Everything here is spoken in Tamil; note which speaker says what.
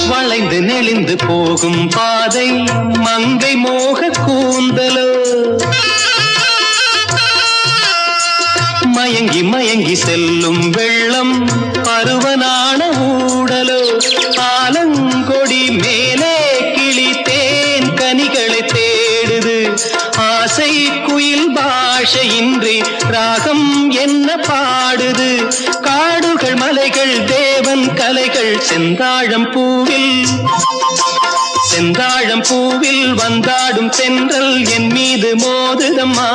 Speaker 1: வளைந்து நெளிந்து போகும் பாதை மங்கை மோக கூந்தலோ மயங்கி மயங்கி செல்லும் வெள்ளம் பருவனான ஊடலோ ஆலங்கொடி மேலே கிளி தேன் கனிகளை தேடுது ஆசை குயில் பாஷையின்றி ராகம் என்ன பாடுது காடுகள் மலைகள் தேவன் கலைகள் செந்தாழம் பூவில் வந்தாடும் தென்றல் என் மீது மோதுதம்மா